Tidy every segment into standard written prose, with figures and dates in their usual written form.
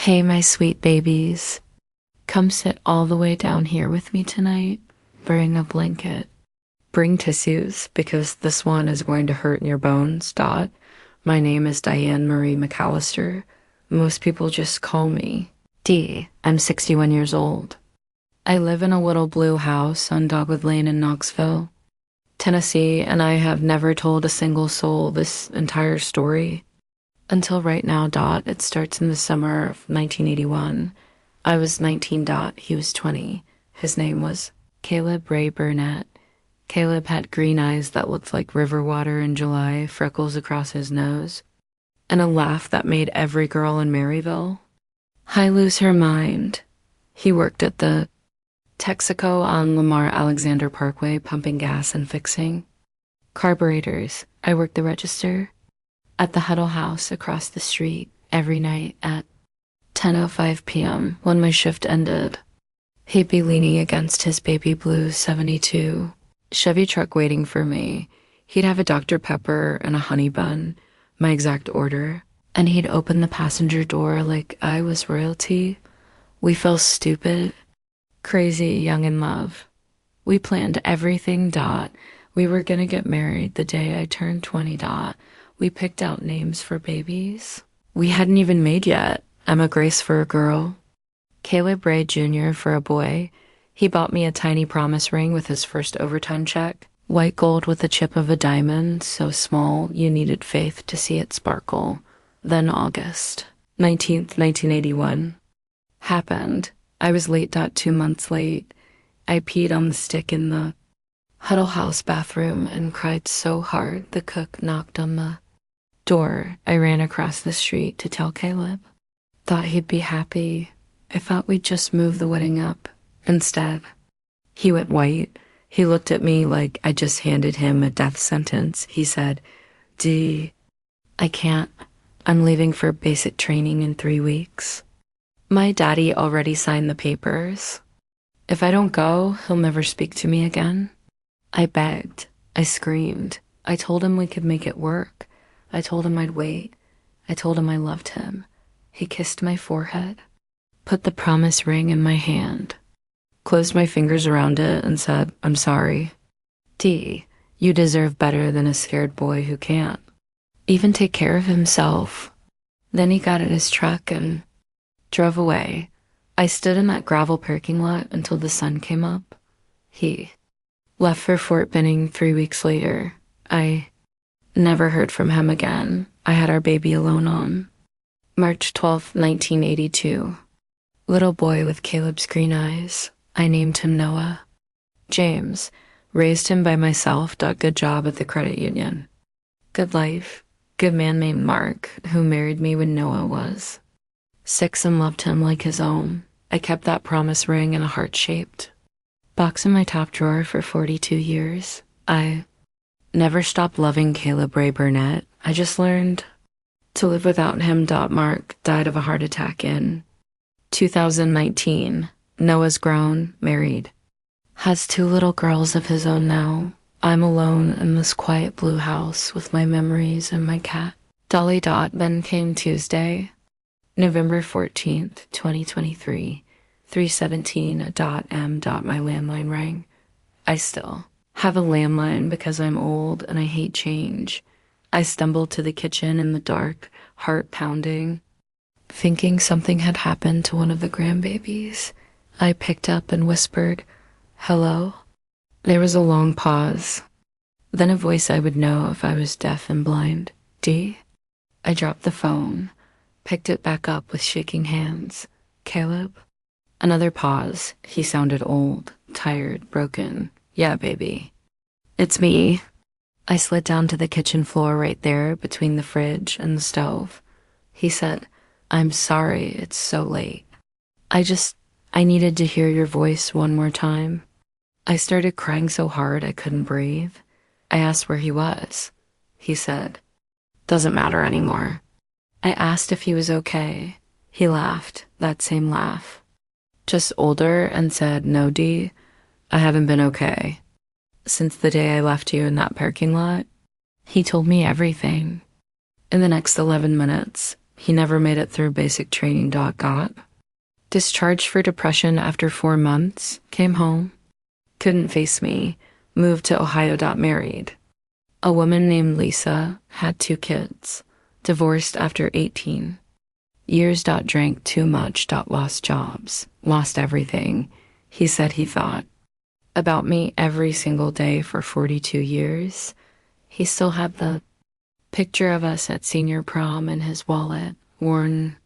Hey, my sweet babies. Come sit all the way down here with me tonight. Bring a blanket. Bring tissues, because this one is going to hurt in your bones. Dot. My name is Diane Marie McAllister. Most people just call me D. I'm 61 years old. I live in a little blue house on Dogwood Lane in Knoxville, Tennessee, and I have never told a single soul this entire story. Until right now. It starts in the summer of 1981. I was 19. He was 20. His name was Caleb Ray Burnett. Caleb had green eyes that looked like river water in July, freckles across his nose, and a laugh that made every girl in Maryville lose her mind. He worked at the Texaco on Lamar Alexander Parkway, pumping gas and fixing carburetors. I worked the register at the Huddle House across the street every night at 10:05 p.m. When my shift ended, he'd be leaning against his baby blue 72 Chevy truck waiting for me. He'd have a Dr. Pepper and a honey bun, my exact order, and he'd open the passenger door like I was royalty. We felt stupid, crazy, young in love. We planned everything. We were gonna get married the day I turned 20. We picked out names for babies we hadn't even made yet. Emma Grace for a girl, Caleb Ray Jr. for a boy. He bought me a tiny promise ring with his first overtime check, white gold with the chip of a diamond, so small you needed faith to see it sparkle. Then August 19th, 1981 happened. I was late. 2 months late. I peed on the stick in the Huddle House bathroom and cried so hard the cook knocked on the door. I ran across the street to tell Caleb. Thought he'd be happy. I thought we'd just move the wedding up. Instead, he went white. He looked at me like I just handed him a death sentence. He said, D, I can't. I'm leaving for basic training in 3 weeks. My daddy already signed the papers. If I don't go, he'll never speak to me again. I begged. I screamed. I told him we could make it work. I told him I'd wait. I told him I loved him. He kissed my forehead, put the promise ring in my hand, closed my fingers around it, and said, I'm sorry. D, you deserve better than a scared boy who can't even take care of himself. Then he got in his truck and drove away. I stood in that gravel parking lot until the sun came up. He left for Fort Benning 3 weeks later. I never heard from him again. I had our baby alone on March 12th, 1982. Little boy with Caleb's green eyes. I named him Noah. James. Raised him by myself. Good job at the credit union. Good life. Good man named Mark, who married me when Noah was 6 and loved him like his own. I kept that promise ring in a heart-shaped box in my top drawer for 42 years. I never stopped loving Caleb Ray Burnett. I just learned to live without him. Mark died of a heart attack in 2019. Noah's grown, married, has 2 little girls of his own now. I'm alone in this quiet blue house with my memories and my cat. Dolly. Ben came Tuesday, November 14th, 2023, 3:17 m. My landline rang. I still have a landline because I'm old and I hate change. I stumbled to the kitchen in the dark, heart pounding, thinking something had happened to one of the grandbabies. I picked up and whispered, hello? There was a long pause, then a voice I would know if I was deaf and blind. D? I dropped the phone, picked it back up with shaking hands. Caleb? Another pause. He sounded old, tired, broken. Yeah, baby. It's me. I slid down to the kitchen floor right there between the fridge and the stove. He said, I'm sorry it's so late. I needed to hear your voice one more time. I started crying so hard I couldn't breathe. I asked where he was. He said, doesn't matter anymore. I asked if he was okay. He laughed, that same laugh, just older, and said, no, D, I haven't been okay since the day I left you in that parking lot. He told me everything. In the next 11 minutes, He never made it through basic training. Got discharged for depression after 4 months, came home, couldn't face me, moved to Ohio. Married. A woman named Lisa, had 2 kids, divorced after 18 years. Drank too much. Lost jobs, lost everything. He said he thought about me every single day for 42 years. He still had the picture of us at senior prom in his wallet, worn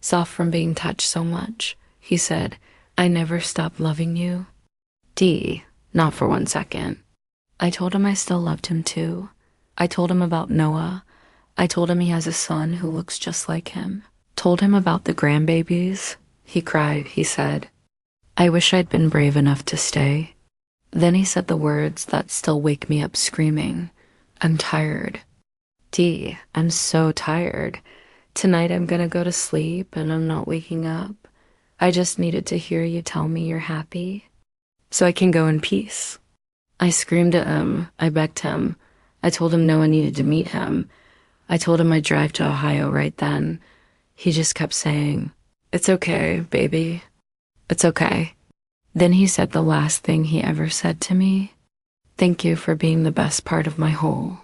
soft from being touched so much. He said, I never stopped loving you. Not for 1 second. I told him I still loved him too. I told him about Noah. I told him he has a son who looks just like him. Told him about the grandbabies. He cried. He said, I wish I'd been brave enough to stay. Then he said the words that still wake me up screaming. I'm tired. I'm so tired. Tonight I'm gonna go to sleep and I'm not waking up. I just needed to hear you tell me you're happy so I can go in peace. I screamed at him. I begged him. I told him Noah needed to meet him. I told him I'd drive to Ohio right then. He just kept saying, it's okay, baby. It's okay. Then he said the last thing he ever said to me. Thank you for being the best part of my whole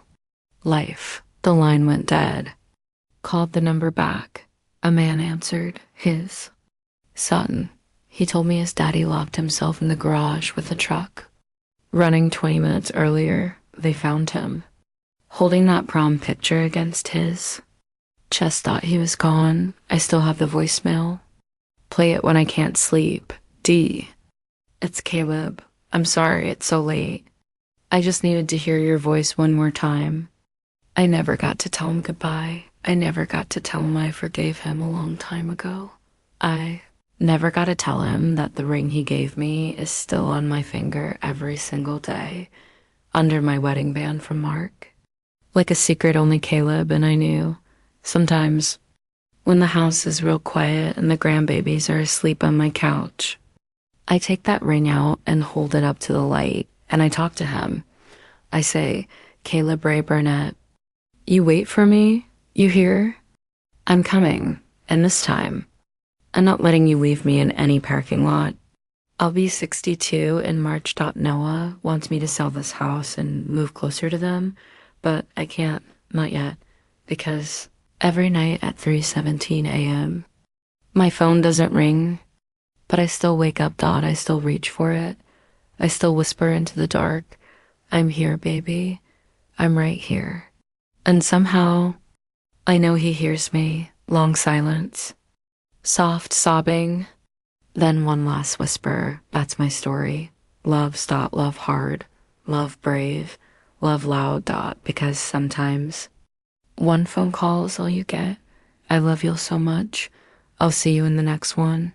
life. The line went dead. Called the number back. A man answered. His son. He told me his daddy locked himself in the garage with a truck. Running 20 minutes earlier, they found him, holding that prom picture against his chest. Thought he was gone. I still have the voicemail. Play it when I can't sleep. It's Caleb. I'm sorry it's so late. I just needed to hear your voice one more time. I never got to tell him goodbye. I never got to tell him I forgave him a long time ago. I never got to tell him that the ring he gave me is still on my finger every single day, under my wedding band from Mark. Like a secret only Caleb and I knew. Sometimes, when the house is real quiet and the grandbabies are asleep on my couch, I take that ring out and hold it up to the light, and I talk to him. I say, Caleb Ray Burnett, you wait for me? You hear? I'm coming, and this time, I'm not letting you leave me in any parking lot. I'll be 62 in March. Noah wants me to sell this house and move closer to them, but I can't, not yet, because every night at 3:17 a.m., my phone doesn't ring, but I still wake up. I still reach for it. I still whisper into the dark, I'm here, baby. I'm right here. And somehow, I know he hears me. Long silence. Soft sobbing. Then one last whisper. That's my story. Love, love hard. Love brave. Love loud. Because sometimes one phone call is all you get. I love you so much. I'll see you in the next one.